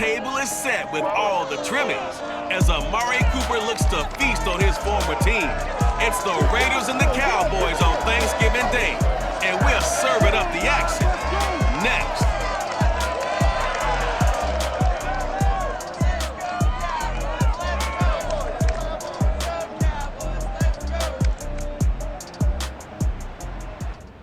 table is set with all the trimmings as Amari Cooper looks to feast on his former team. It's the Raiders and the Cowboys on Thanksgiving Day, and we're serving up the action next.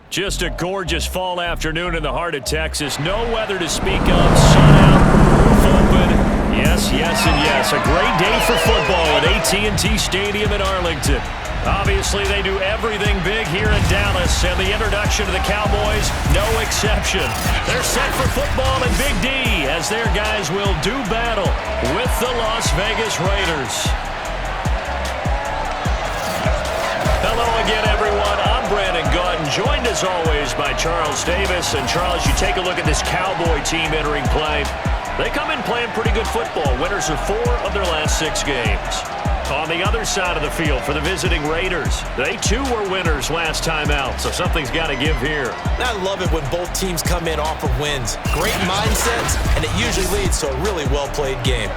Just a gorgeous fall afternoon in the heart of Texas. No weather to speak of. Sun out, roof open. Yes, yes, and yes. A great day for football at AT&T Stadium in Arlington. Obviously, they do everything big here in Dallas, and the introduction to the Cowboys, no exception. They're set for football in Big D as their guys will do battle with the Las Vegas Raiders. Hello again, everyone. I'm Brandon Gautin, joined as always by Charles Davis. And Charles, you take a look at this Cowboy team entering play. They come in playing pretty good football. Winners of 4 of their last 6 games. On the other side of the field for the visiting Raiders, they too were winners last time out, so something's got to give here. I love it when both teams come in off of wins. Great mindsets, and it usually leads to a really well-played game.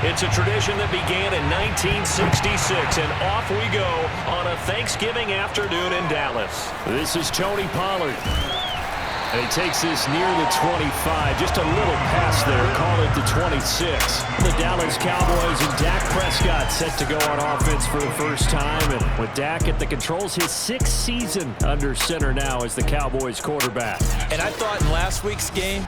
It's a tradition that began in 1966, and off we go on a Thanksgiving afternoon in Dallas. This is Tony Pollard, and he takes this near the 25, just a little past there, call it the 26. The Dallas Cowboys and Dak Prescott set to go on offense for the first time, and with Dak at the controls, his 6th season under center now as the Cowboys quarterback. And I thought in last week's game,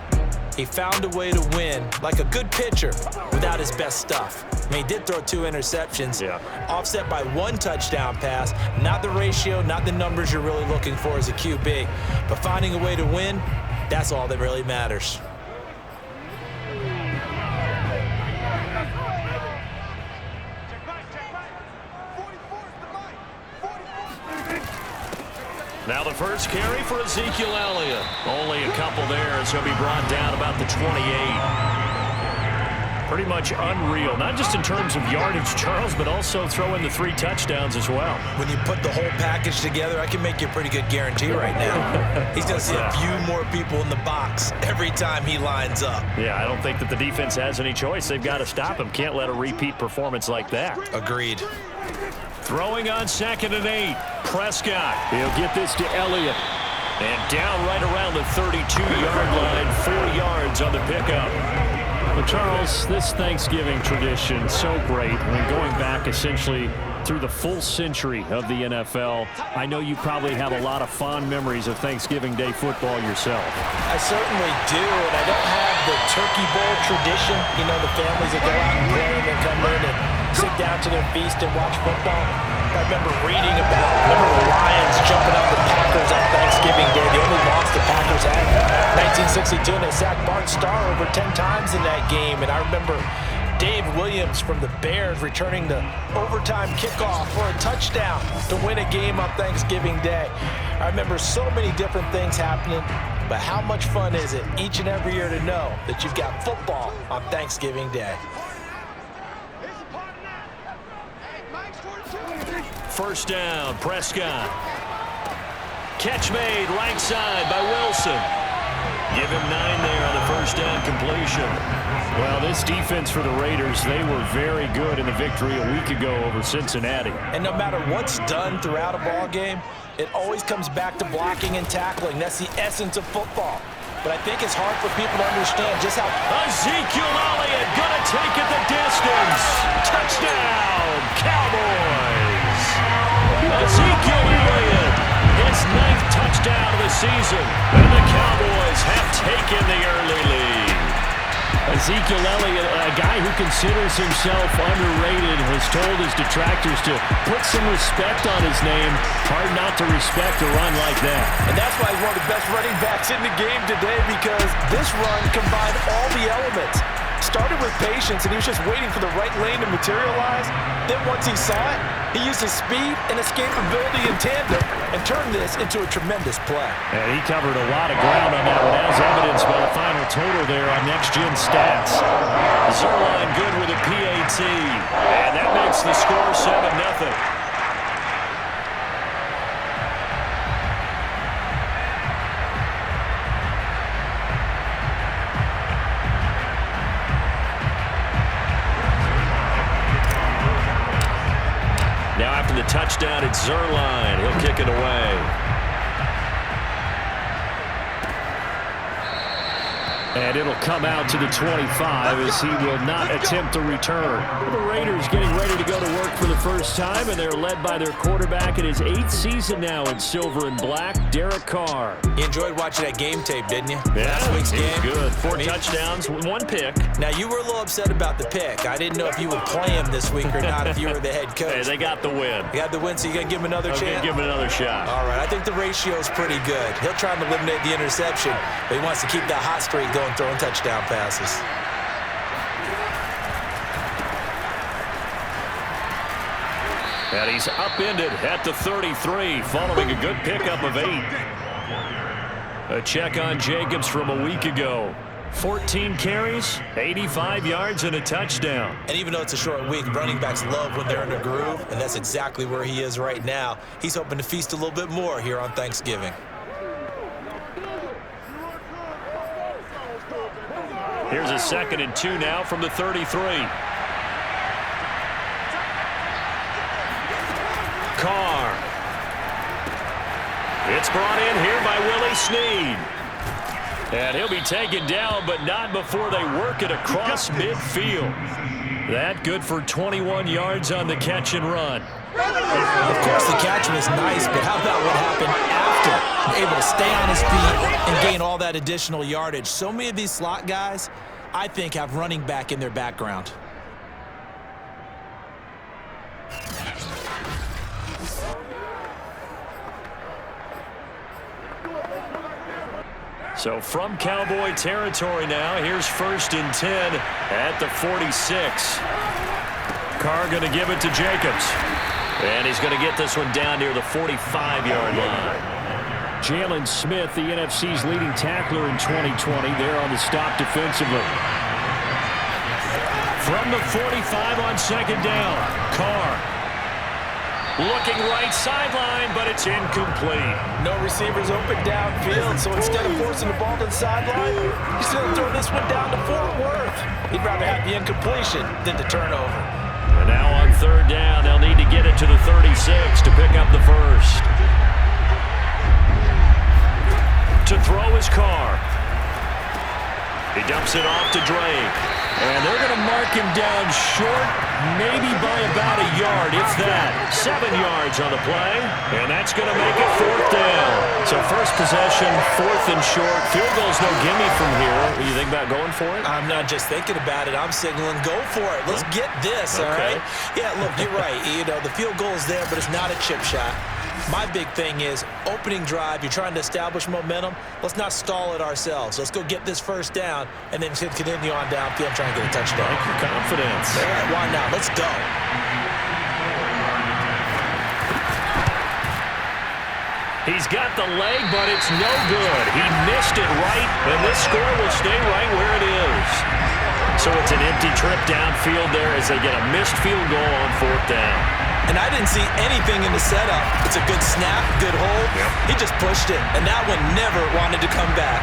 he found a way to win like a good pitcher without his best stuff. I mean, he did throw 2 interceptions, offset by 1 touchdown pass. Not the ratio, not the numbers you're really looking for as a QB. But finding a way to win, that's all that really matters. Now the first carry for Ezekiel Elliott. Only a couple there as he'll be brought down about the 28. Pretty much unreal, not just in terms of yardage, Charles, but also throwing the 3 touchdowns as well. When you put the whole package together, I can make you a pretty good guarantee right now. He's going to see a few more people in the box every time he lines up. Yeah, I don't think that the defense has any choice. They've got to stop him. Can't let a repeat performance like that. Agreed. Throwing on 2nd and 8. Prescott. He'll get this to Elliott. And down right around the 32-yard line. 4 yards on the pickup. Well, Charles, this Thanksgiving tradition, so great. I mean, going back essentially through the full century of the NFL, I know you probably have a lot of fond memories of Thanksgiving Day football yourself. I certainly do, and I don't have the turkey bowl tradition. You know, the families that go out and play and then come in and sit down to their feast and watch football. I remember reading about the Lions jumping out the Packers on Thanksgiving Day. The only loss the Packers had in 1962, and they sacked Bart Starr over 10 times in that game. And I remember Dave Williams from the Bears returning the overtime kickoff for a touchdown to win a game on Thanksgiving Day. I remember so many different things happening, but how much fun is it each and every year to know that you've got football on Thanksgiving Day? First down, Prescott. Catch made, right side by Wilson. Give him 9 there on the first down completion. Well, this defense for the Raiders, they were very good in the victory a week ago over Cincinnati. And no matter what's done throughout a ball game, it always comes back to blocking and tackling. That's the essence of football. But I think it's hard for people to understand just how... Ezekiel Elliott gonna take it the distance. Touchdown, Cowboys. Ezekiel Elliott, his 9th touchdown of the season. And the Cowboys have taken the early lead. Ezekiel Elliott, a guy who considers himself underrated, has told his detractors to put some respect on his name. Hard not to respect a run like that. And that's why he's one of the best running backs in the game today, because this run combined all the elements. Started with patience, and he was just waiting for the right lane to materialize. Then once he saw it, he used his speed and escapability in tandem and turn this into a tremendous play. And he covered a lot of ground on that one, as evidenced by the final total there on Next Gen Stats. Zerline good with a PAT, and that makes the score 7-0. Now after the touchdown, it's Zerline. He'll kick it away. And it'll come out to the 25 as he will not attempt to return. The Raiders getting ready to go to work for the first time, and they're led by their quarterback in his 8th season now in silver and black, Derek Carr. You enjoyed watching that game tape, didn't you? Yeah, Last week's game. Good. 4 touchdowns, 1 pick. Now, you were a little upset about the pick. I didn't know if you would play him this week or not if you were the head coach. Hey, they got the win. You got the win, so you're going to give him another chance? I'm going to give him another shot. All right, I think the ratio is pretty good. He'll try and eliminate the interception, but he wants to keep that hot streak going, throwing touchdown passes. And he's upended at the 33, following a good pickup of 8. A check on Jacobs from a week ago. 14 carries, 85 yards, and a touchdown. And even though it's a short week, running backs love when they're in a groove, and that's exactly where he is right now. He's hoping to feast a little bit more here on Thanksgiving. Here's a 2nd and 2 now from the 33. Carr. It's brought in here by Willie Snead. And he'll be taken down, but not before they work it across midfield. That good for 21 yards on the catch and run. Of course, the catch was nice, but how about what happened after? Able to stay on his feet and gain all that additional yardage. So many of these slot guys, I think, have running back in their background. So from Cowboy territory now, here's 1st and 10 at the 46. Carr going to give it to Jacobs. And he's going to get this one down near the 45-yard line. Jalen Smith, the NFC's leading tackler in 2020, there on the stop defensively. From the 45 on 2nd down, Carr. Looking right sideline, but it's incomplete. No receivers open downfield, so instead of forcing the ball to the sideline, he's going to throw this one down to Fort Worth. He'd rather have the incompletion than the turnover. And now on 3rd down, they'll need to get it to the 36 to pick up the first. To throw his Carr. He dumps it off to Drake. And they're going to mark him down short, maybe by about a yard, if that. 7 yards on the play, and that's going to make it 4th down. So first possession, 4th and short. Field goal's no gimme from here. What do you think about going for it? I'm not just thinking about it. I'm signaling, go for it. Let's get this, all right? Yeah, look, you're right. You know, the field goal is there, but it's not a chip shot. My big thing is opening drive. You're trying to establish momentum. Let's not stall it ourselves. Let's go get this first down and then continue on downfield and try and get a touchdown. Like your confidence. All right, why not? Let's go. He's got the leg, but it's no good. He missed it right, and this score will stay right where it is. So it's an empty trip downfield there as they get a missed field goal on 4th down. And I didn't see anything in the setup. It's a good snap, good hold. Yep. He just pushed it, and that one never wanted to come back.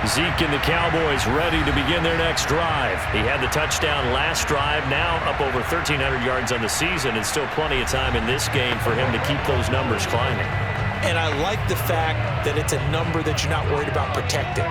Zeke and the Cowboys ready to begin their next drive. He had the touchdown last drive, now up over 1,300 yards on the season, and still plenty of time in this game for him to keep those numbers climbing. And I like the fact that it's a number that you're not worried about protecting.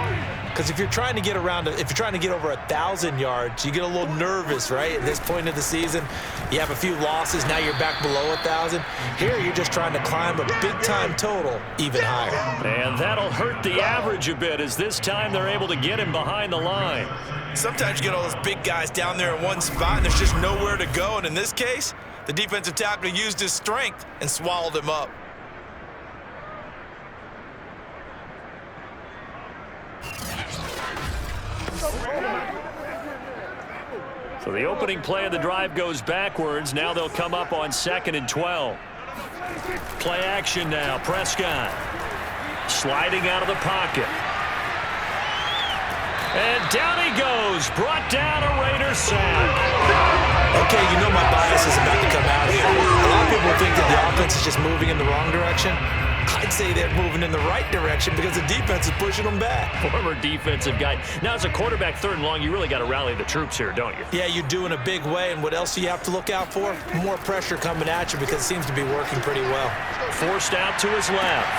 Because if you're trying to get around, if you're trying to get over 1,000 yards, you get a little nervous, right? At this point of the season, you have a few losses. Now you're back below 1,000. Here, you're just trying to climb a big-time total even higher. And that'll hurt the average a bit as this time they're able to get him behind the line. Sometimes you get all those big guys down there in one spot, and there's just nowhere to go. And in this case, the defensive tackle used his strength and swallowed him up. So the opening play of the drive goes backwards. Now they'll come up on 2nd and 12. Play action now. Prescott sliding out of the pocket. And down he goes. Brought down a Raider sack. Okay, you know my bias is about to come out here. A lot of people think that the offense is just moving in the wrong direction. I'd say they're moving in the right direction because the defense is pushing them back. Former defensive guy. Now, as a quarterback 3rd and long, you really got to rally the troops here, don't you? Yeah, you do in a big way. And what else do you have to look out for? More pressure coming at you because it seems to be working pretty well. Forced out to his left.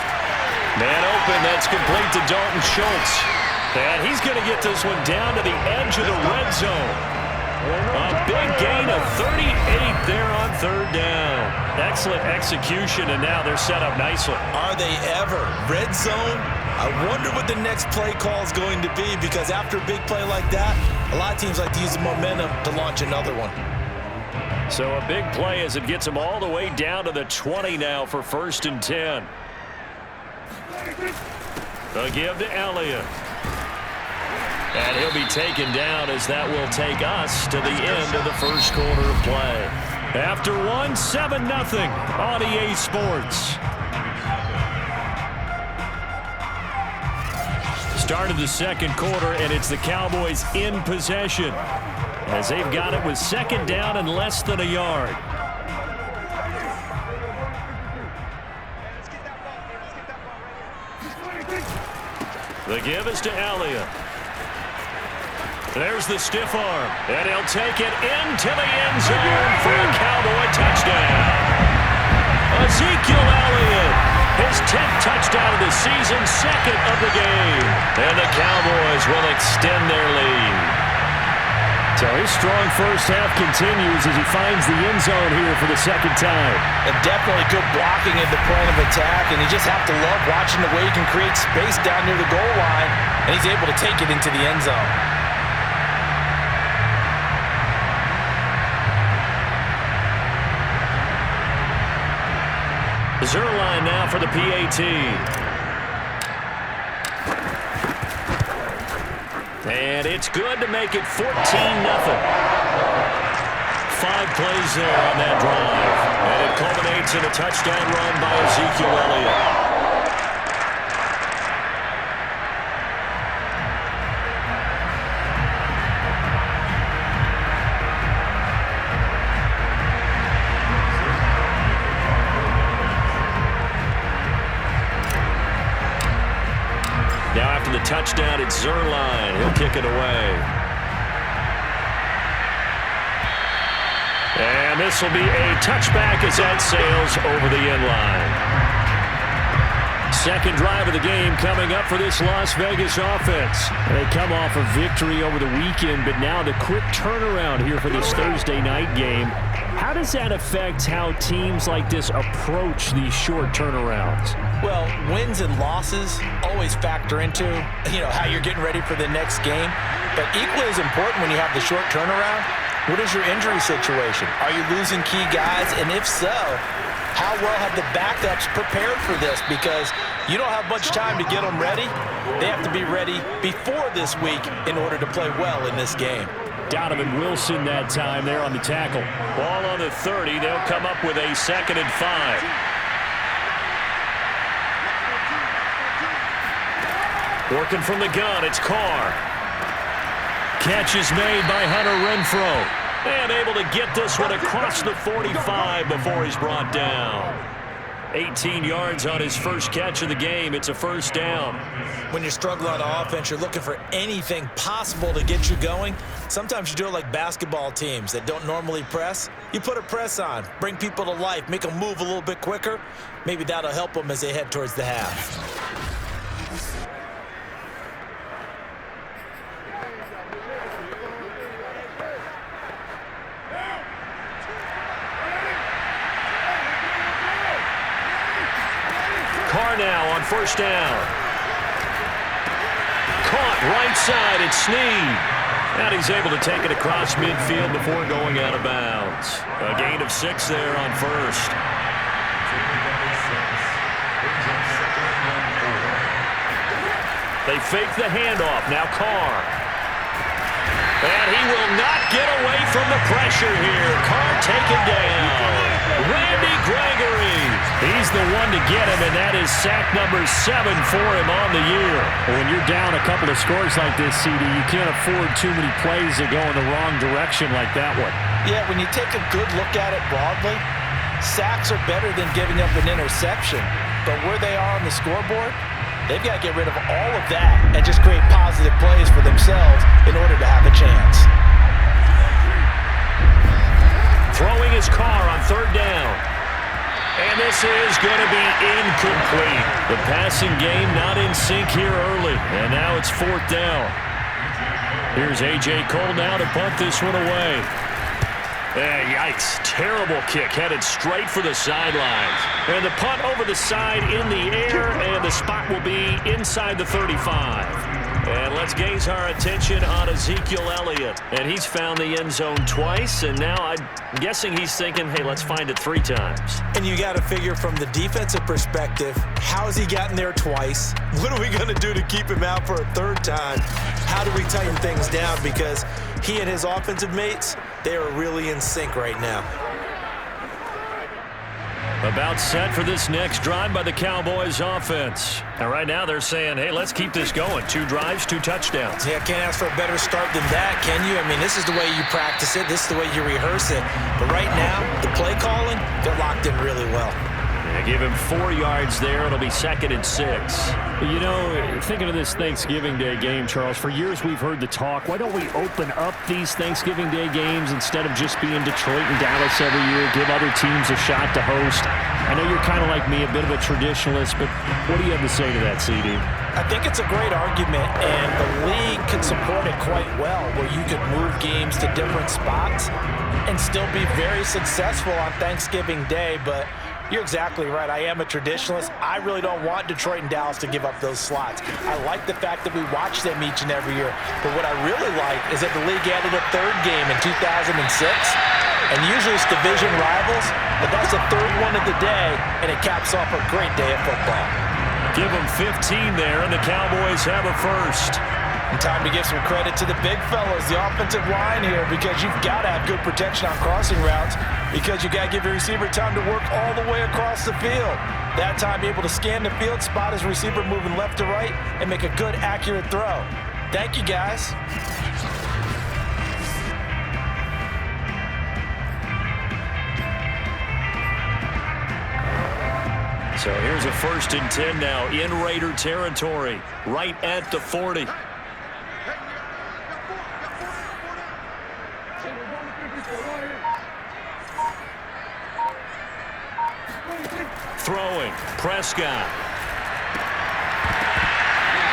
Man open. That's complete to Dalton Schultz. And he's going to get this one down to the edge of the red zone. A big gain of 38 there on 3rd down. Excellent execution, and now they're set up nicely. Are they ever? Red zone? I wonder what the next play call is going to be, because after a big play like that, a lot of teams like to use the momentum to launch another one. So a big play as it gets them all the way down to the 20 now for 1st and 10. The give to Elliott. And he'll be taken down as that will take us to the end of the 1st quarter of play. After 1, 7-0 on EA Sports. Start of the 2nd quarter, and it's the Cowboys in possession as they've got it with 2nd down and less than a yard. The give is to Elliott. There's the stiff arm, and he'll take it into the end zone for a Cowboy touchdown. Ezekiel Elliott, his 10th touchdown of the season, 2nd of the game. And the Cowboys will extend their lead. So his strong first half continues as he finds the end zone here for the 2nd time. And definitely good blocking at the point of attack, and you just have to love watching the way he can create space down near the goal line, and he's able to take it into the end zone. Zerline now for the PAT. And it's good to make it 14-0. 5 plays there on that drive. And it culminates in a touchdown run by Ezekiel Elliott. The touchdown, it's Zerline. He'll kick it away. And this will be a touchback as that sails over the end line. 2nd drive of the game coming up for this Las Vegas offense. They come off a victory over the weekend, but now the quick turnaround here for this Thursday night game. How does that affect how teams like this approach these short turnarounds? Well, wins and losses always factor into, how you're getting ready for the next game. But equally as important when you have the short turnaround, what is your injury situation? Are you losing key guys? And if so, how well have the backups prepared for this? Because you don't have much time to get them ready. They have to be ready before this week in order to play well in this game. Donovan Wilson that time there on the tackle. Ball on the 30. They'll come up with a 2nd and 5. Working from the gun, it's Carr. Catch is made by Hunter Renfrow. And able to get this one across the 45 before he's brought down. 18 yards on his first catch of the game. It's a 1st down. When you're struggling on offense, you're looking for anything possible to get you going. Sometimes you do it like basketball teams that don't normally press. You put a press on, bring people to life, make them move a little bit quicker. Maybe that'll help them as they head towards the half. Carr now on 1st down. Caught right side, it's Snead. And he's able to take it across midfield before going out of bounds. A gain of 6 there on 1st. They fake the handoff. Now Carr. And he will not get away from the pressure here. Carr taken down. Randy Gregory. He's the one to get him, and that is sack number 7 for him on the year. When you're down a couple of scores like this, CD, you can't afford too many plays that go in the wrong direction like that one. Yeah, when you take a good look at it broadly, sacks are better than giving up an interception. But where they are on the scoreboard, they've got to get rid of all of that and just create positive plays for themselves in order to have a chance. Throwing his Carr on 3rd down. And this is going to be incomplete. The passing game not in sync here early. And now it's 4th down. Here's A.J. Cole now to punt this one away. Yikes. Terrible kick headed straight for the sidelines. And the punt over the side in the air, and the spot will be inside the 35. And let's gaze our attention on Ezekiel Elliott. And he's found the end zone twice, and now I'm guessing he's thinking, hey, let's find it 3 times. And you got to figure from the defensive perspective, how has he gotten there twice? What are we going to do to keep him out for a 3rd time? How do we tighten things down? Because he and his offensive mates, they are really in sync right now. About set for this next drive by the Cowboys offense. And right now they're saying, hey, let's keep this going. 2 drives, 2 touchdowns. Yeah, can't ask for a better start than that, can you? I mean, this is the way you practice it. This is the way you rehearse it. But right now, the play calling, they're locked in really well. They give him 4 yards there. It'll be 2nd and 6. You know, thinking of this Thanksgiving Day game, Charles, for years we've heard the talk, why don't we open up these Thanksgiving Day games instead of just being Detroit and Dallas every year, give other teams a shot to host? I know you're kind of like me, a bit of a traditionalist, but what do you have to say to that, CD? I think it's a great argument, and the league could support it quite well, where you could move games to different spots and still be very successful on Thanksgiving Day, but you're exactly right. I am a traditionalist. I really don't want Detroit and Dallas to give up those slots. I like the fact that we watch them each and every year. But what I really like is that the league added a 3rd game in 2006. And usually it's division rivals, but that's the 3rd one of the day, and it caps off a great day of football. Give them 15 there, and the Cowboys have a 1st. And time to give some credit to the big fellas, the offensive line here, because you've got to have good protection on crossing routes, because you got to give your receiver time to work all the way across the field. That time, able to scan the field, spot his receiver moving left to right, and make a good, accurate throw. Thank you, guys. So here's a 1st and 10 now in Raider territory, right at the 40. Throwing, Prescott.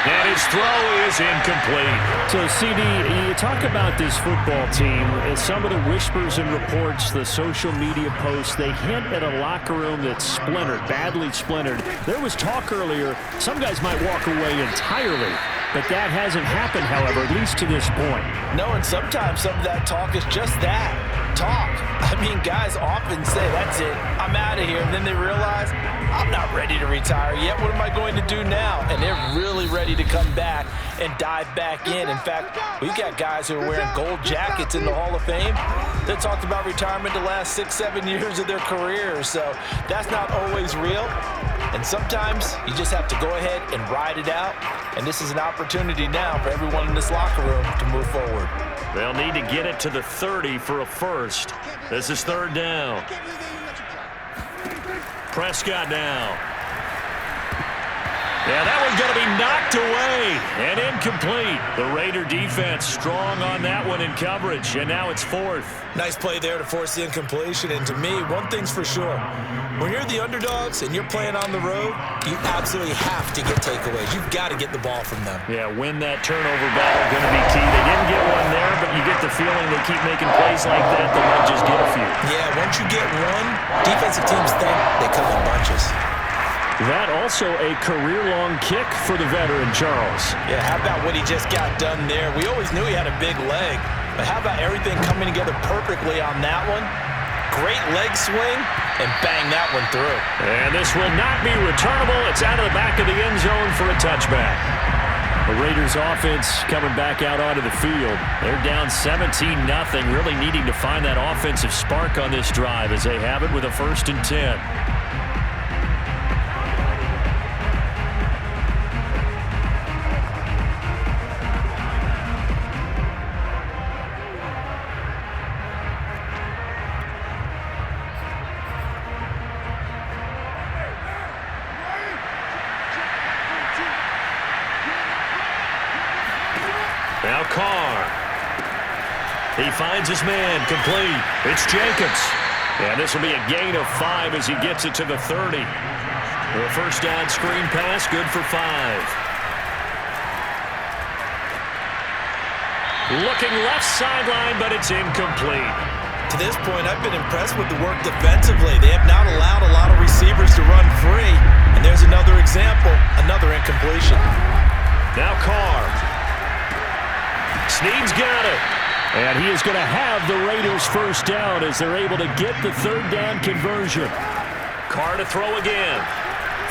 And his throw is incomplete. So, CD, you talk about this football team, and some of the whispers and reports, the social media posts, they hint at a locker room that's splintered, badly splintered. There was talk earlier, some guys might walk away entirely, but that hasn't happened, however, at least to this point. No, and sometimes some of that talk is just that, talk. I mean, guys often say, that's it, I'm out of here, and then they realize, I'm not ready to retire yet. What am I going to do now? And they're really ready to come back and dive back in. In fact, we've got guys who are wearing gold jackets in the Hall of Fame that talked about retirement the last 6-7 years of their careers. So that's not always real. And sometimes you just have to go ahead and ride it out. And this is an opportunity now for everyone in this locker room to move forward. They'll need to get it to the 30 for a 1st. This is 3rd down. Prescott now. Yeah, that one's going to be knocked away and incomplete. The Raider defense strong on that one in coverage, and now it's 4th. Nice play there to force the incompletion. And to me, one thing's for sure. When you're the underdogs and you're playing on the road, you absolutely have to get takeaways. You've got to get the ball from them. Yeah, win that turnover battle, going to be key. They didn't get one there, but you get the feeling they keep making plays like that, they might just get a few. Yeah, once you get one, defensive teams think they come in bunches. That also a career-long kick for the veteran, Charles. Yeah, how about what he just got done there? We always knew he had a big leg, but how about everything coming together perfectly on that one? Great leg swing, and bang that one through. And this will not be returnable. It's out of the back of the end zone for a touchback. The Raiders offense coming back out onto the field. They're down 17-0, really needing to find that offensive spark on this drive as they have it with a 1st and 10. Now Carr. He finds his man, complete. It's Jacobs. And this will be a gain of 5 as he gets it to the 30. The first down screen pass, good for 5. Looking left sideline, but it's incomplete. To this point, I've been impressed with the work defensively. They have not allowed a lot of receivers to run free. And there's another example, another incompletion. Now Carr. Snead's got it. And he is going to have the Raiders first down as they're able to get the 3rd down conversion. Carr to throw again.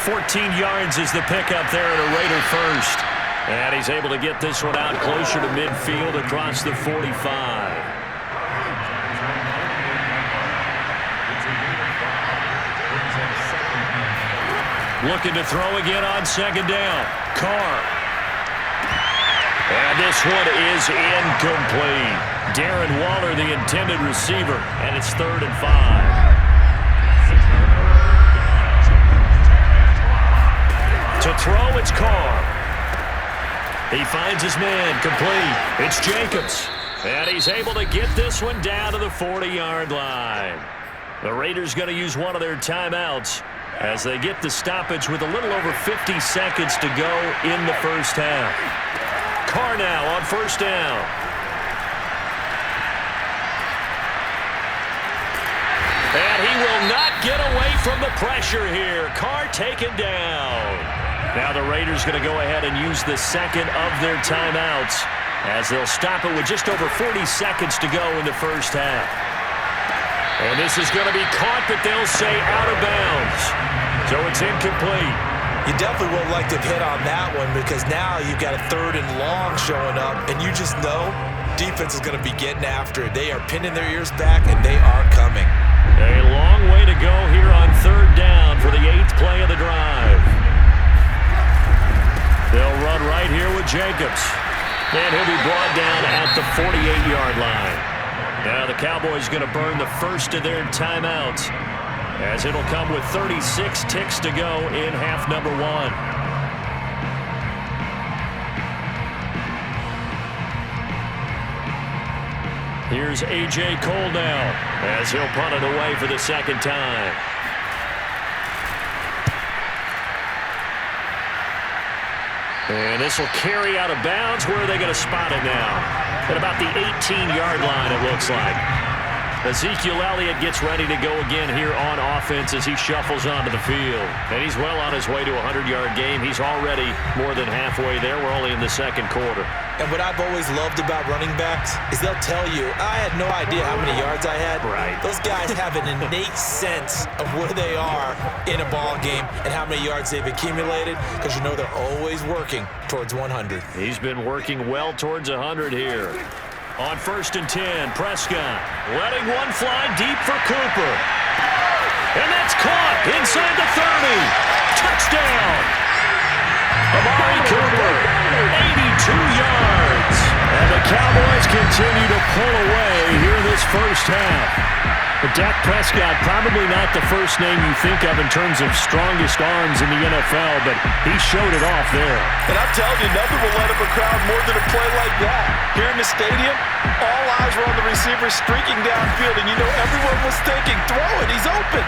14 yards is the pickup there at a Raider first. And he's able to get this one out closer to midfield across the 45. Looking to throw again on 2nd down. Carr. And this one is incomplete. Darren Waller, the intended receiver, and it's 3rd and 5. To throw, it's Carr. He finds his man, complete. It's Jacobs. And he's able to get this one down to the 40-yard line. The Raiders going to use one of their timeouts as they get the stoppage with a little over 50 seconds to go in the first half. Carr now on 1st down. And he will not get away from the pressure here. Carr taken down. Now the Raiders going to go ahead and use the 2nd of their timeouts as they'll stop it with just over 40 seconds to go in the first half. And this is going to be caught, but they'll say out of bounds. So it's incomplete. You definitely would like to have hit on that one because now you've got a 3rd and long showing up, and you just know defense is going to be getting after it. They are pinning their ears back, and they are coming. A long way to go here on 3rd down for the 8th play of the drive. They'll run right here with Jacobs. And he'll be brought down at the 48-yard line. Now the Cowboys going to burn the first of their timeouts, as it'll come with 36 ticks to go in half number 1. Here's A.J. Cole now as he'll punt it away for the 2nd time. And this will carry out of bounds. Where are they going to spot it now? At about the 18-yard line, it looks like. Ezekiel Elliott gets ready to go again here on offense as he shuffles onto the field. And he's well on his way to a 100-yard game. He's already more than halfway there. We're only in the 2nd quarter. And what I've always loved about running backs is they'll tell you, I had no idea how many yards I had. Right. Those guys have an innate sense of where they are in a ball game and how many yards they've accumulated because you know they're always working towards 100. He's been working well towards 100 here. On 1st and 10, Prescott letting one fly deep for Cooper. And that's caught inside the 30. Touchdown. Amari Cooper, 82 yards. And the Cowboys continue to pull away here this first half. But Dak Prescott, probably not the first name you think of in terms of strongest arms in the NFL, but he showed it off there. And I'm telling you, nothing will let up a crowd more than a play like that. Here in the stadium, all eyes were on the receiver streaking downfield, and you know everyone was thinking, throw it, he's open.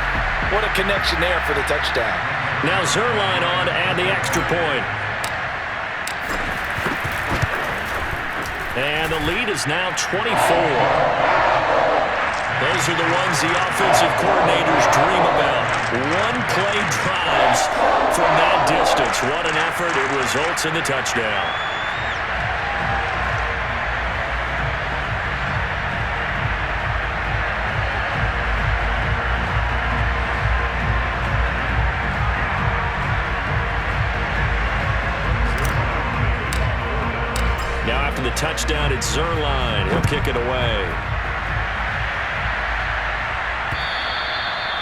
What a connection there for the touchdown. Now Zerline on to add the extra point. And the lead is now 24. Those are the ones the offensive coordinators dream about. One-play drives from that distance. What an effort. It results in the touchdown. touchdown. It's Zerline. He'll kick it away.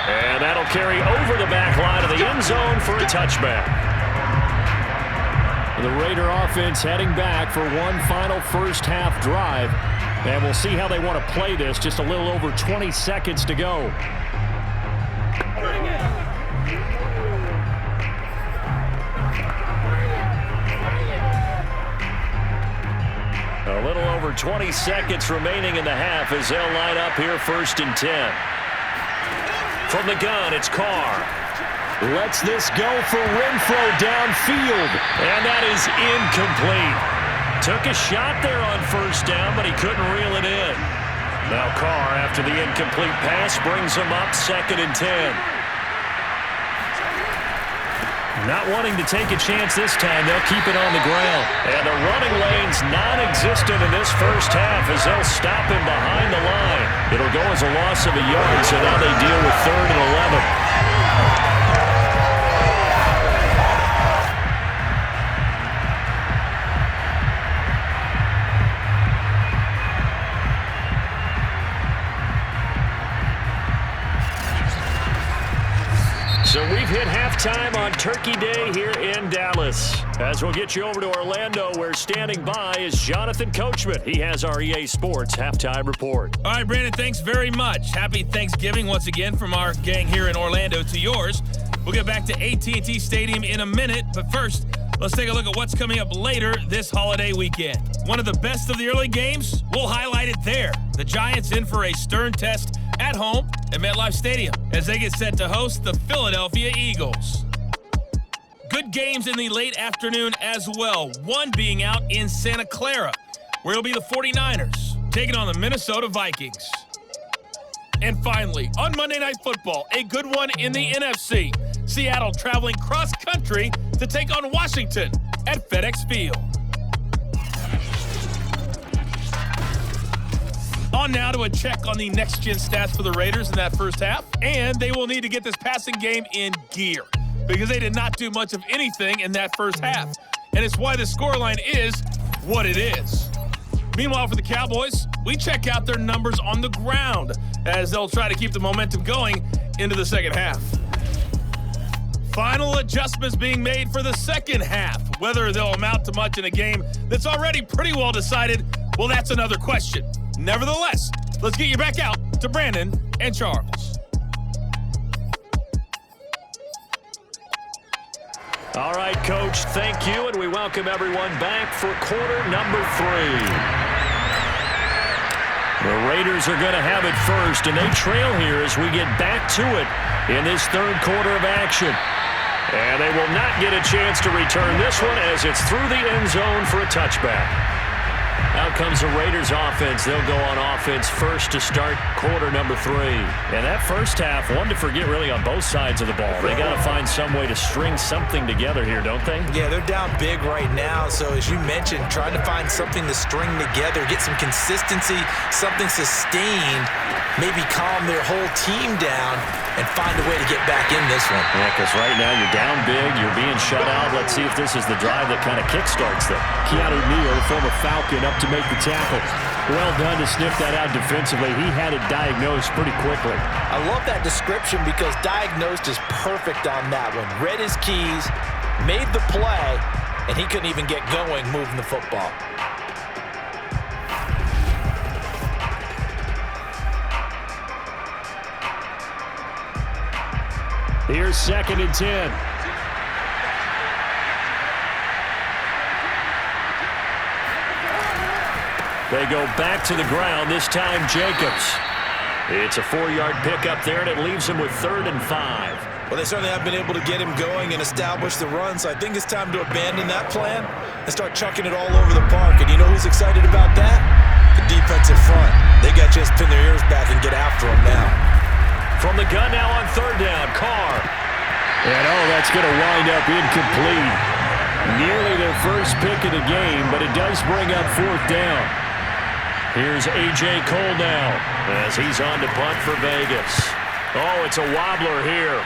And that'll carry over the back line of the end zone for a touchback. The Raider offense heading back for one final first-half drive. And we'll see how they want to play this. Just a little over 20 seconds to go. A little over 20 seconds remaining in the half as they'll line up here 1st and 10. From the gun, it's Carr. Lets this go for Renfro downfield. And that is incomplete. Took a shot there on 1st down, but he couldn't reel it in. Now Carr, after the incomplete pass, brings him up 2nd and 10. Not wanting to take a chance this time, they'll keep it on the ground. And the running lane's non-existent in this first half as they'll stop him behind the line. It'll go as a loss of a yard, so now they deal with 3rd and 11. So we've hit halftime on Turkey Day here in Dallas. As we'll get you over to Orlando, where standing by is Jonathan Coachman. He has our EA Sports halftime report. All right, Brandon, thanks very much. Happy Thanksgiving once again from our gang here in Orlando to yours. We'll get back to AT&T Stadium in a minute, but first, let's take a look at what's coming up later this holiday weekend. One of the best of the early games, we'll highlight it there. The Giants in for a stern test at home at MetLife Stadium as they get set to host the Philadelphia Eagles. Good games in the late afternoon as well, one being out in Santa Clara, where it'll be the 49ers taking on the Minnesota Vikings. And finally, on Monday Night Football, a good one in the NFC. Seattle traveling cross-country to take on Washington at FedEx Field. On now to a check on the next-gen stats for the Raiders in that first half. And they will need to get this passing game in gear because they did not do much of anything in that first half. And it's why the scoreline is what it is. Meanwhile, for the Cowboys, we check out their numbers on the ground as they'll try to keep the momentum going into the second half. Final adjustments being made for the second half. Whether they'll amount to much in a game that's already pretty well decided, well, that's another question. Nevertheless, let's get you back out to Brandon and Charles. All right, Coach, thank you, and we welcome everyone back for quarter number 3. The Raiders are going to have it first, and they trail here as we get back to it in this third quarter of action. And they will not get a chance to return this one as it's through the end zone for a touchback. Out comes the Raiders offense. They'll go on offense first to start quarter number 3. And that first half, one to forget really on both sides of the ball. They got to find some way to string something together here, don't they? Yeah, they're down big right now. So as you mentioned, trying to find something to string together, get some consistency, something sustained, maybe calm their whole team down and find a way to get back in this one. Yeah, because right now you're down big, you're being shut out. Let's see if this is the drive that kind of kickstarts them. Keanu Neal, the former Falcon, up to make the tackle. Well done to sniff that out defensively. He had it diagnosed pretty quickly. I love that description because diagnosed is perfect on that one. Read his keys, made the play, and he couldn't even get going moving the football. Here's 2nd and 10. They go back to the ground, this time Jacobs. It's a 4-yard pickup there, and it leaves him with 3rd and 5. Well, they certainly have been able to get him going and establish the run, so I think it's time to abandon that plan and start chucking it all over the park. And you know who's excited about that? The defensive front. They got to just pin their ears back and get after him now. From the gun now on 3rd down, Carr. And that's going to wind up incomplete. Nearly their first pick of the game, but it does bring up 4th down. Here's A.J. Cole now as he's on to punt for Vegas. Oh, it's a wobbler here.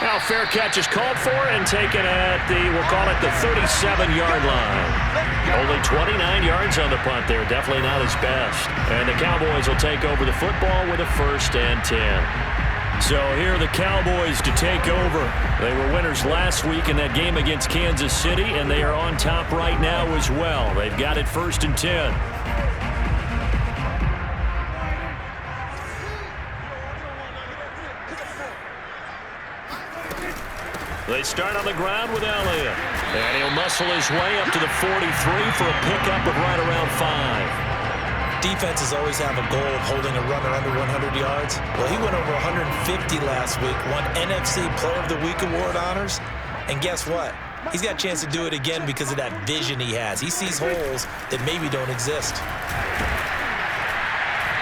Now fair catch is called for and taken at the, we'll call it the 37-yard line. Only 29 yards on the punt there. Definitely not his best. And the Cowboys will take over the football with a 1st and 10. So here are the Cowboys to take over. They were winners last week in that game against Kansas City, and they are on top right now as well. They've got it 1st and 10. They start on the ground with Elliott. And he'll muscle his way up to the 43 for a pickup of right around 5. Defenses always have a goal of holding a runner under 100 yards. Well, he went over 150 last week, won NFC Player of the Week award honors. And guess what? He's got a chance to do it again because of that vision he has. He sees holes that maybe don't exist.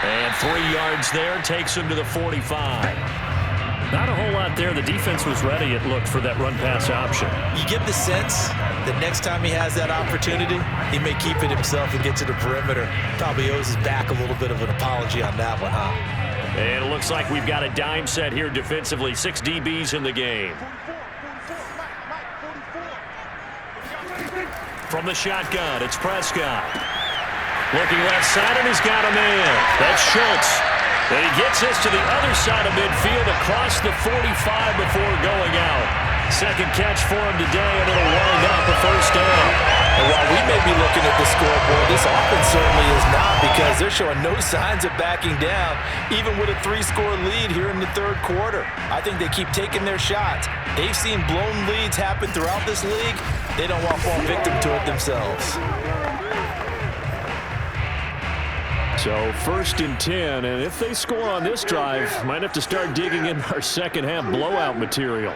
And 3 yards there takes him to the 45. Not a whole lot there. The defense was ready, it looked, for that run-pass option. You get the sense that next time he has that opportunity, he may keep it himself and get to the perimeter. Probably owes his back a little bit of an apology on that one, huh? And it looks like we've got a dime set here defensively. 6 DBs in the game. From the shotgun, it's Prescott. Looking left side, and he's got a man. That's Schultz. And he gets this to the other side of midfield across the 45 before going out. Second catch for him today, and it'll wind up a 1st down. And while we may be looking at the scoreboard, this offense certainly is not, because they're showing no signs of backing down, even with a 3-score lead here in the 3rd quarter. I think they keep taking their shots. They've seen blown leads happen throughout this league. They don't want to fall victim to it themselves. So 1st and 10, and if they score on this drive, might have to start digging in our second-half blowout material.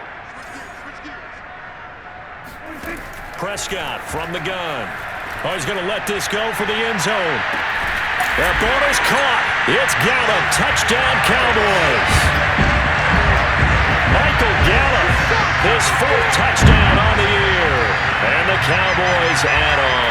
Prescott from the gun. Oh, he's going to let this go for the end zone. That ball is caught. It's Gallup. Touchdown, Cowboys. Michael Gallup, his 4th touchdown on the year. And the Cowboys add on.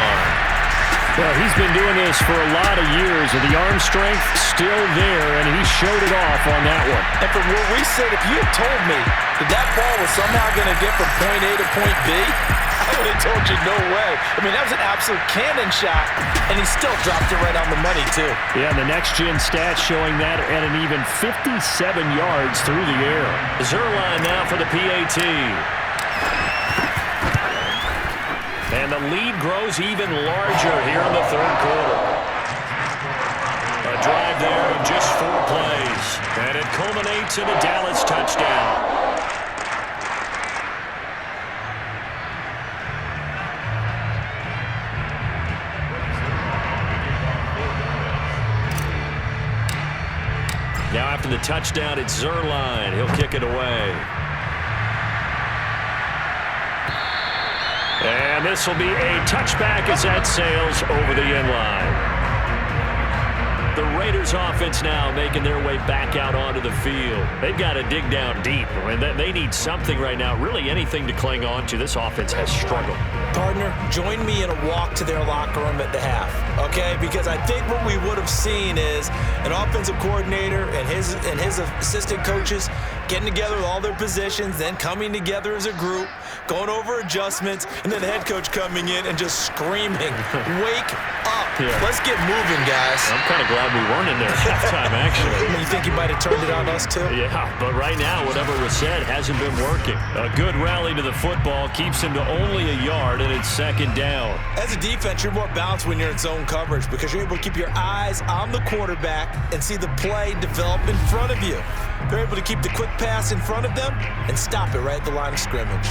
Well, he's been doing this for a lot of years, and the arm strength still there, and he showed it off on that one. And from where we sit, if you had told me that that ball was somehow going to get from point A to point B, I would have told you no way. I mean, that was an absolute cannon shot, and he still dropped it right on the money, too. Yeah, and the next-gen stats showing that at an even 57 yards through the air. Zerline now for the PAT. And the lead grows even larger here in the 3rd quarter. A drive there of just 4 plays. And it culminates in a Dallas touchdown. Now after the touchdown, it's Zerline. He'll kick it away. And this will be a touchback as that sails over the end line. The Raiders offense now making their way back out onto the field. They've got to dig down deep. I mean, they need something right now, really anything to cling on to. This offense has struggled. Partner, join me in a walk to their locker room at the half, okay? Because I think what we would have seen is an offensive coordinator and his assistant coaches getting together with all their positions, then coming together as a group, going over adjustments, and then the head coach coming in and just screaming, wake up. Yeah. Let's get moving, guys. I'm kind of glad we weren't in there at halftime, actually. You think he might have turned it on us, too? Yeah, but right now, whatever was said hasn't been working. A good rally to the football keeps him to only a yard, and it's 2nd down. As a defense, you're more balanced when you're in zone coverage because you're able to keep your eyes on the quarterback and see the play develop in front of you. They're able to keep the quick pass in front of them and stop it right at the line of scrimmage.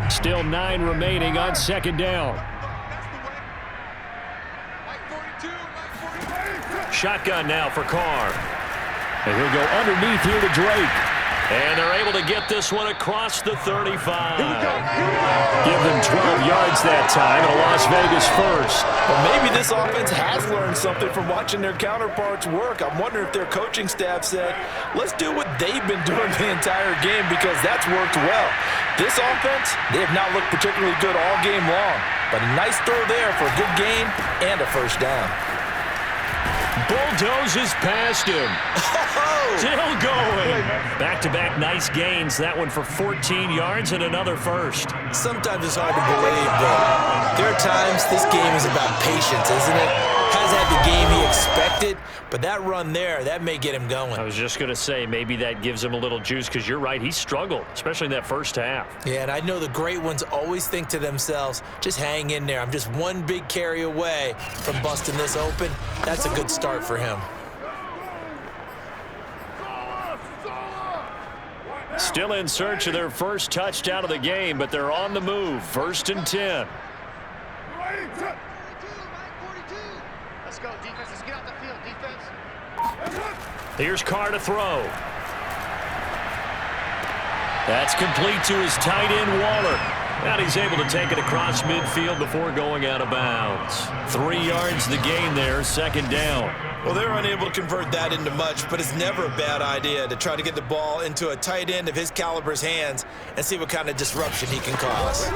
Still 9 remaining on 2nd down. Shotgun now for Carr. And he'll go underneath here to Drake. And they're able to get this one across the 35. Give them 12 yards that time, and a Las Vegas first. Well, maybe this offense has learned something from watching their counterparts work. I'm wondering if their coaching staff said, let's do what they've been doing the entire game because that's worked well. This offense, they have not looked particularly good all game long, but a nice throw there for a good gain and a 1st down. Bulldozes past him. Oh! Still going. Back-to-back nice gains. That one for 14 yards and another first. Sometimes it's hard to believe, but there are times this game is about patience, isn't it? Has had the game he expected, but that run there, that may get him going. I was just going to say, maybe that gives him a little juice, because you're right, he struggled, especially in that first half. Yeah, and I know the great ones always think to themselves, just hang in there. I'm just one big carry away from busting this open. That's a good start for him. Still in search of their first touchdown of the game, but they're on the move. 1st and 10. Let's go, defense. Let's get out the field, defense. Here's Carr to throw. That's complete to his tight end, Waller. And he's able to take it across midfield before going out of bounds. 3 yards the gain there, 2nd down. Well, they're unable to convert that into much, but it's never a bad idea to try to get the ball into a tight end of his caliber's hands and see what kind of disruption he can cause.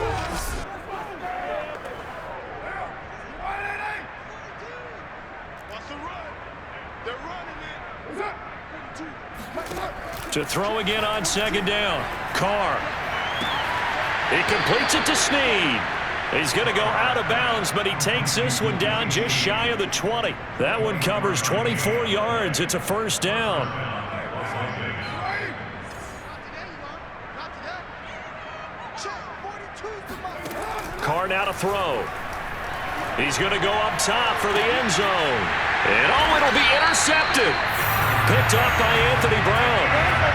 To throw again on 2nd down. Carr. He completes it to Snead. He's going to go out of bounds, but he takes this one down just shy of the 20. That one covers 24 yards. It's a 1st down. Carr now to throw. He's going to go up top for the end zone. And it'll be intercepted. Picked up by Anthony Brown.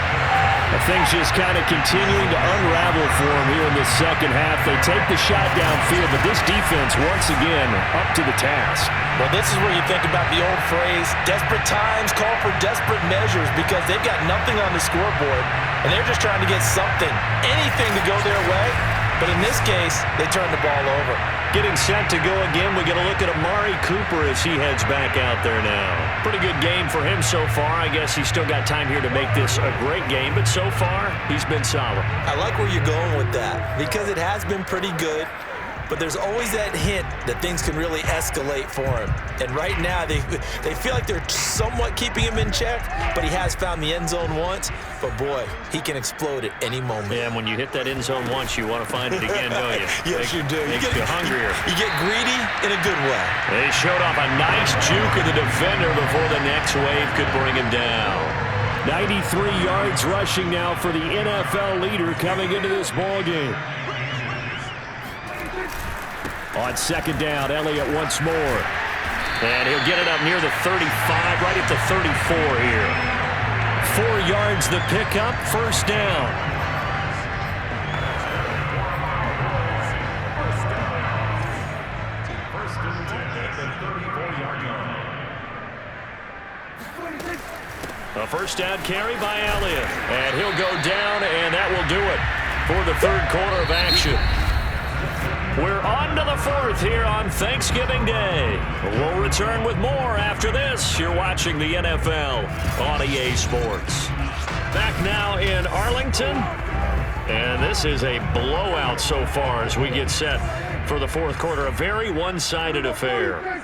Things just kind of continuing to unravel for him here in this 2nd half. They take the shot downfield, but this defense, once again, up to the task. Well, this is where you think about the old phrase, desperate times call for desperate measures, because they've got nothing on the scoreboard, and they're just trying to get something, anything to go their way. But in this case, they turn the ball over. Getting set to go again. We get a look at Amari Cooper as he heads back out there now. Pretty good game for him so far. I guess he's still got time here to make this a great game, but so far, he's been solid. I like where you're going with that, because it has been pretty good, but there's always that hint that things can really escalate for him. And right now, they feel like they're somewhat keeping him in check, but he has found the end zone once. But, boy, he can explode at any moment. Yeah, and when you hit that end zone once, you want to find it again, don't you? Yes, you do. Makes you hungrier. You get greedy in a good way. They showed off a nice juke of the defender before the next wave could bring him down. 93 yards rushing now for the NFL leader coming into this ball game. On 2nd down, Elliott once more. And he'll get it up near the 35, right at the 34 here. 4 yards the pickup, 1st down. A 1st down carry by Elliott. And he'll go down, and that will do it for the 3rd quarter of action. We're on to the 4th here on Thanksgiving Day. We'll return with more after this. You're watching the NFL on EA Sports. Back now in Arlington. And this is a blowout so far as we get set for the 4th quarter. A very one-sided affair.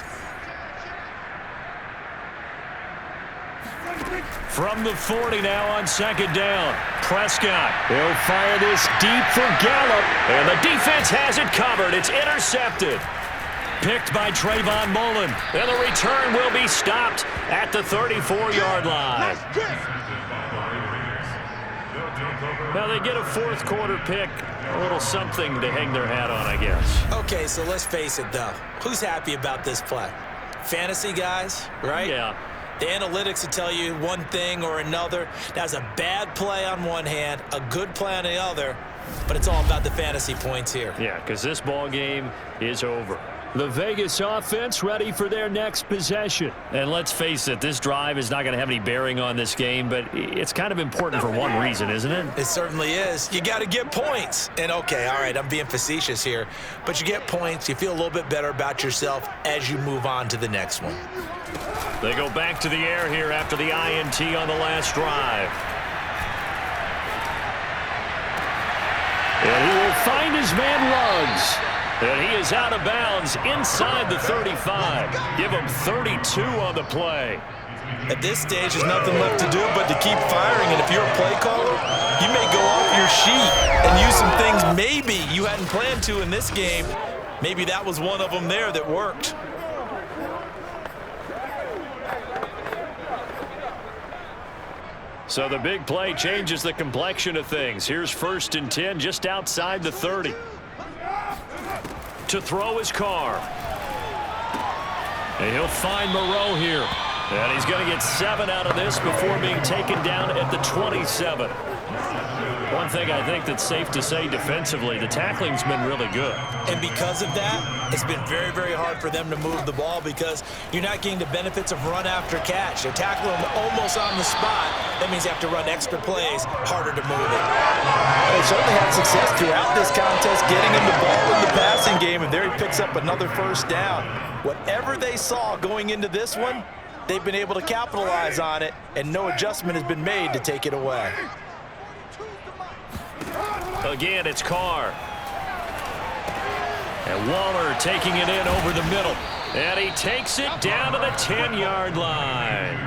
From the 40 now on 2nd down. Prescott. He'll fire this deep for Gallup. And the defense has it covered. It's intercepted. Picked by Trayvon Mullen. And the return will be stopped at the 34-yard line. Now they get a 4th quarter pick. A little something to hang their hat on, I guess. Okay, so let's face it, though. Who's happy about this play? Fantasy guys, right? Yeah. The analytics will tell you one thing or another. That's a bad play on one hand, a good play on the other, but it's all about the fantasy points here. Yeah, because this ball game is over. The Vegas offense ready for their next possession. And let's face it, this drive is not going to have any bearing on this game, but it's kind of important for one reason, isn't it? It certainly is. You got to get points. And, okay, all right, I'm being facetious here, but you get points, you feel a little bit better about yourself as you move on to the next one. They go back to the air here after the INT on the last drive. And he will find his man Ruggs. And he is out of bounds inside the 35. Give him 32 on the play. At this stage, there's nothing left to do but to keep firing. And if you're a play caller, you may go off your sheet and use some things maybe you hadn't planned to in this game. Maybe that was one of them there that worked. So the big play changes the complexion of things. Here's 1st and 10 just outside the 30. To throw his Carr. And he'll find Moreau here. And he's going to get 7 out of this before being taken down at the 27. One thing I think that's safe to say defensively, the tackling's been really good. And because of that, it's been very, very hard for them to move the ball because you're not getting the benefits of run after catch. They're tackling them almost on the spot. That means you have to run extra plays, harder to move it. They certainly had success throughout this contest, getting him the ball in the passing game, and there he picks up another 1st down. Whatever they saw going into this one, they've been able to capitalize on it, and no adjustment has been made to take it away. Again, it's Carr. And Waller taking it in over the middle. And he takes it down to the 10-yard line.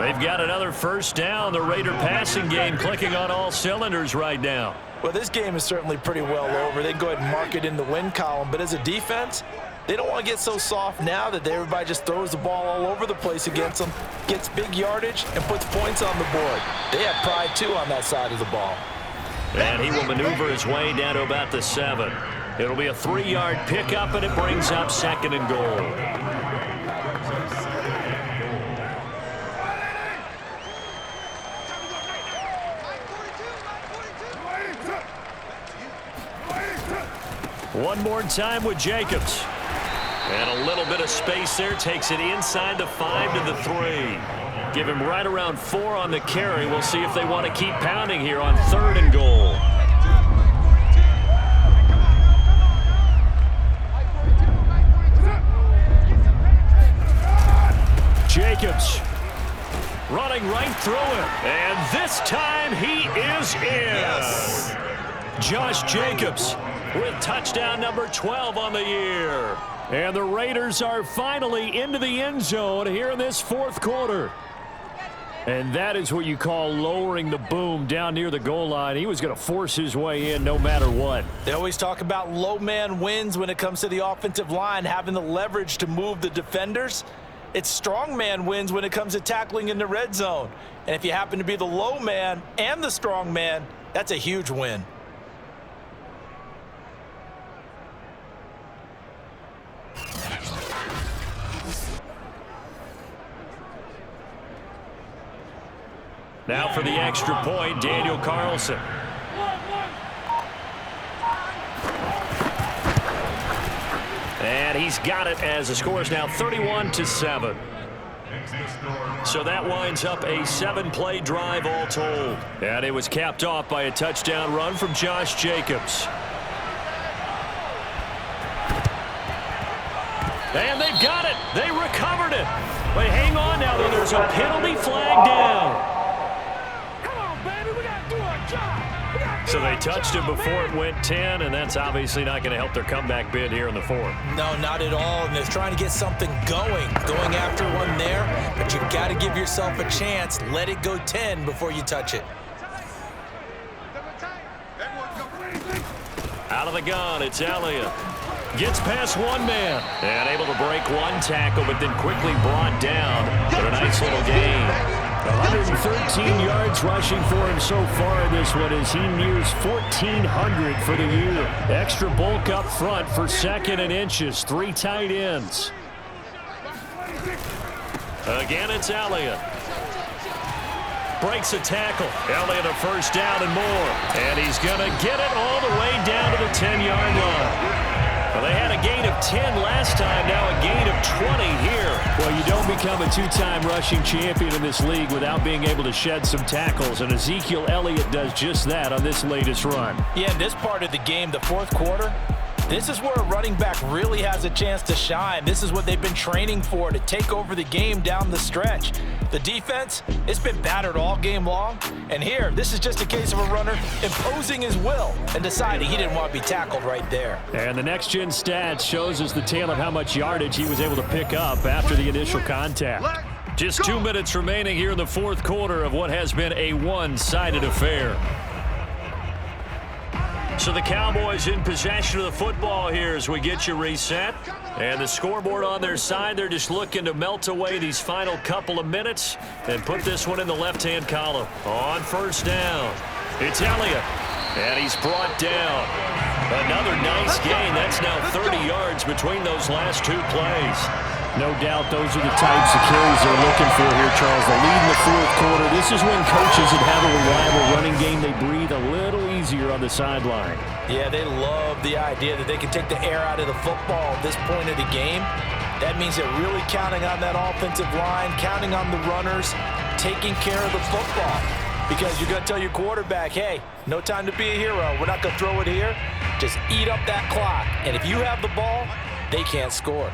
They've got another 1st down. The Raider passing game clicking on all cylinders right now. Well, this game is certainly pretty well over. They can go ahead and mark it in the win column. But as a defense, they don't want to get so soft now that everybody just throws the ball all over the place against them, gets big yardage, and puts points on the board. They have pride, too, on that side of the ball. And he will maneuver his way down to about the 7. It'll be a 3-yard pickup, and it brings up 2nd and goal. One more time with Jacobs. And a little bit of space there. Takes it inside the 5 to the 3. Give him right around 4 on the carry. We'll see if they want to keep pounding here on 3rd and goal. Jacobs running right through him. And this time he is in. Yes. Josh Jacobs with touchdown number 12 on the year. And the Raiders are finally into the end zone here in this 4th quarter. And that is what you call lowering the boom down near the goal line. He was going to force his way in no matter what. They always talk about low man wins when it comes to the offensive line, having the leverage to move the defenders. It's strong man wins when it comes to tackling in the red zone. And if you happen to be the low man and the strong man, that's a huge win. Now for the extra point, Daniel Carlson. And he's got it as the score is now 31-7. So that winds up a 7-play drive all told. And it was capped off by a touchdown run from Josh Jacobs. And they've got it. They recovered it. But hang on now, though. There's a penalty flag down. So they touched him before it went 10, and that's obviously not going to help their comeback bid here in the 4th. No, not at all. And they're trying to get something going after one there. But you've got to give yourself a chance. Let it go 10 before you touch it. Out of the gun, it's Elliott. Gets past one man. And able to break one tackle, but then quickly brought down. But a nice little gain. 113 yards rushing for him so far in this one as he nears 1,400 for the year. Extra bulk up front for 2nd and inches. 3 tight ends. Again, it's Elliott. Breaks a tackle. Elliott a 1st down and more. And he's going to get it all the way down to the 10-yard line. Well, they had a gain of 10 last time, now a gain of 20 here. Well, you don't become a 2-time rushing champion in this league without being able to shed some tackles, and Ezekiel Elliott does just that on this latest run. Yeah, in this part of the game, the 4th quarter, this is where a running back really has a chance to shine. This is what they've been training for, to take over the game down the stretch. The defense, it's been battered all game long. And here, this is just a case of a runner imposing his will and deciding he didn't want to be tackled right there. And the next-gen stats shows us the tale of how much yardage he was able to pick up after the initial contact. Just 2 minutes remaining here in the fourth quarter of what has been a one-sided affair. So the Cowboys in possession of the football here as we get you reset. And the scoreboard on their side, they're just looking to melt away these final couple of minutes and put this one in the left-hand column. On first down, it's Elliott, and he's brought down. Another nice gain. That's now 30 yards between those last two plays. No doubt those are the types of carries they're looking for here, Charles. The lead in the fourth quarter. This is when coaches that have a reliable running game, they breathe a little easier on the sideline. Yeah, they love the idea that they can take the air out of the football at this point of the game. That means they're really counting on that offensive line, counting on the runners, taking care of the football. Because you're going to tell your quarterback, hey, no time to be a hero. We're not going to throw it here. Just eat up that clock. And if you have the ball, they can't score.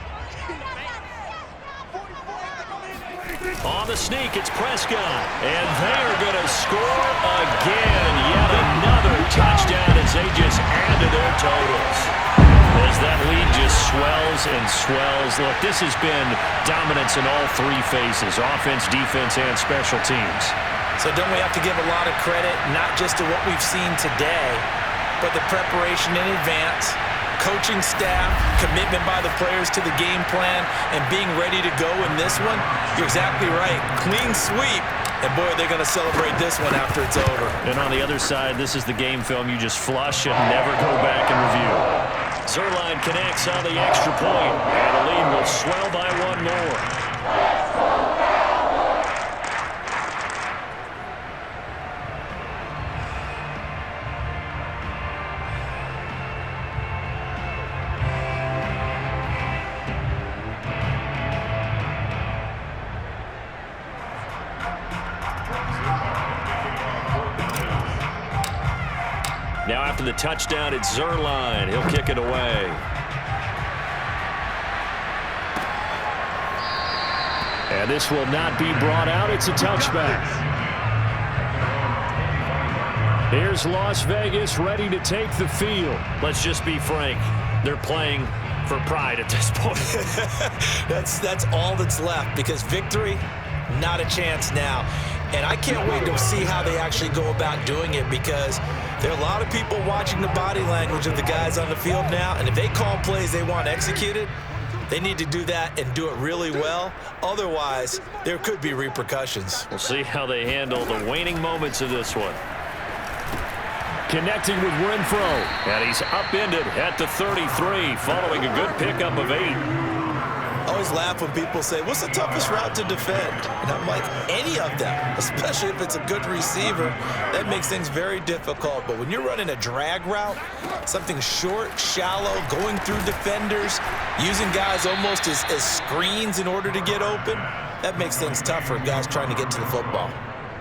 On the sneak, it's Prescott. And they are going to score again. Yet another touchdown as they just add to their totals. As that lead just swells and swells. Look, this has been dominance in all three phases, offense, defense, and special teams. So don't we have to give a lot of credit, not just to what we've seen today, but the preparation in advance, coaching staff, commitment by the players to the game plan, and being ready to go in this one? You're exactly right. Clean sweep. And, boy, they're going to celebrate this one after it's over. And on the other side, this is the game film you just flush and never go back and review. Zerline connects on the extra point, and the lead will swell by one more. Now after the touchdown, it's Zerline. He'll kick it away. And this will not be brought out. It's a touchback. Here's Las Vegas ready to take the field. Let's just be frank. They're playing for pride at this point. That's all that's left, because victory, not a chance now. And I can't wait to see how they actually go about doing it, because there are a lot of people watching the body language of the guys on the field now, and if they call plays they want executed, they need to do that and do it really well. Otherwise, there could be repercussions. We'll see how they handle the waning moments of this one. Connecting with Renfro. And he's upended at the 33, following a good pickup of 8. I always laugh when people say, what's the toughest route to defend? And I'm like, any of them, especially if it's a good receiver. That makes things very difficult. But when you're running a drag route, something short, shallow, going through defenders, using guys almost as screens in order to get open, that makes things tough for guys trying to get to the football.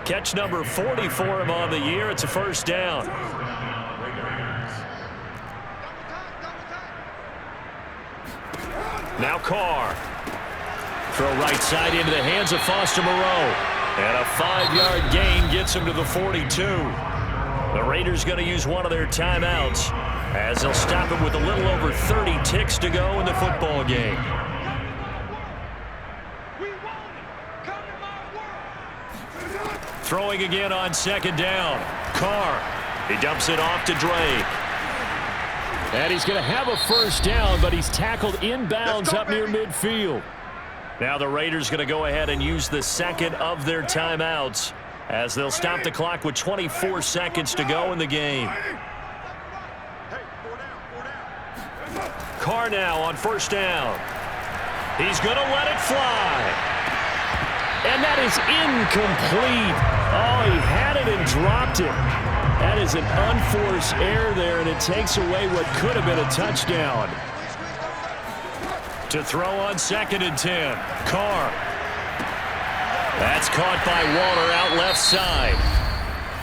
Catch number 40 for him on the year. It's a first down. Now Carr. Throw right side into the hands of Foster Moreau. And a 5-yard gain gets him to the 42. The Raiders going to use one of their timeouts as they'll stop it with a little over 30 ticks to go in the football game. Throwing again on second down. Carr. He dumps it off to Drake. And he's going to have a first down, but he's tackled inbounds up near midfield. Now the Raiders going to go ahead and use the second of their timeouts as they'll stop the clock with 24 seconds to go in the game. Carr now on first down. He's going to let it fly. And that is incomplete. Oh, he had it and dropped it. That is an unforced error there, and it takes away what could have been a touchdown. To throw on second and 10. Carr. That's caught by Waller out left side.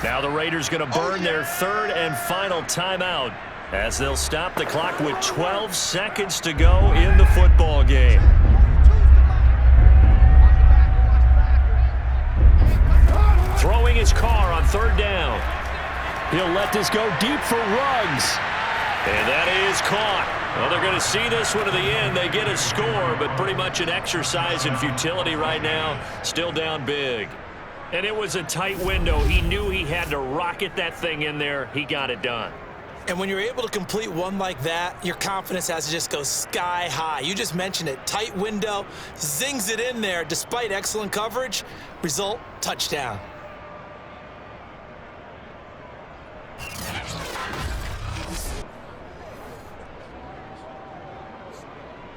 Now the Raiders going to burn their third and final timeout as they'll stop the clock with 12 seconds to go in the football game. Throwing his Carr on third down. He'll let this go deep for Ruggs. And that is caught. Well, they're going to see this one to the end. They get a score, but pretty much an exercise in futility right now. Still down big. And it was a tight window. He knew he had to rocket that thing in there. He got it done. And when you're able to complete one like that, your confidence has to just go sky high. You just mentioned it. Tight window, zings it in there despite excellent coverage. Result, touchdown.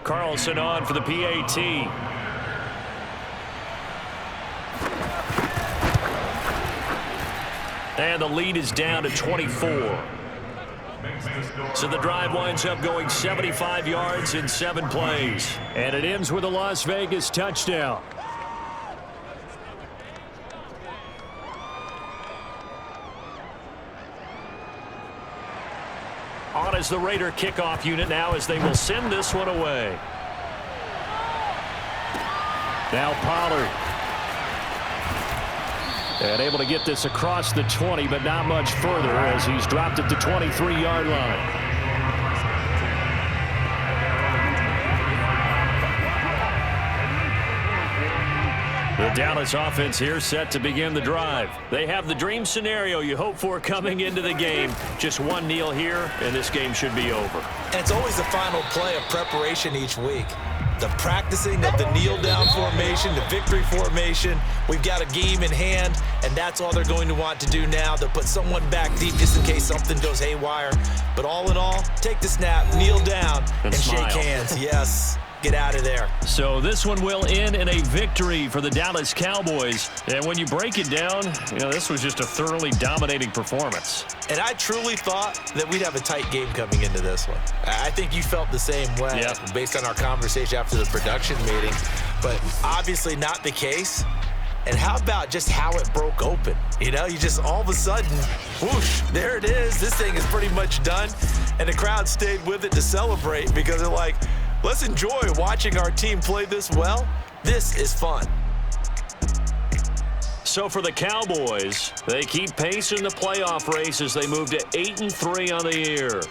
Carlson on for the PAT. And the lead is down to 24. So the drive winds up going 75 yards in 7 plays. And it ends with a Las Vegas touchdown. On is the Raider kickoff unit now as they will send this one away. Now Pollard. And able to get this across the 20, but not much further as he's dropped it to 23-yard line. The Dallas offense here set to begin the drive. They have the dream scenario you hope for coming into the game. Just one kneel here, and this game should be over. And it's always the final play of preparation each week. The practicing of the kneel-down formation, the victory formation. We've got a game in hand, and that's all they're going to want to do now. They'll put someone back deep just in case something goes haywire. But all in all, take the snap, kneel down, and shake hands. Yes. Get out of there. So this one will end in a victory for the Dallas Cowboys. And when you break it down, this was just a thoroughly dominating performance. And I truly thought that we'd have a tight game coming into this one. I think you felt the same way based on our conversation after the production meeting. But obviously not the case. And how about just how it broke open? You just all of a sudden, whoosh, there it is. This thing is pretty much done. And the crowd stayed with it to celebrate because they're like, let's enjoy watching our team play this well. This is fun. So for the Cowboys, they keep pace in the playoff race as they move to 8-3 on the year.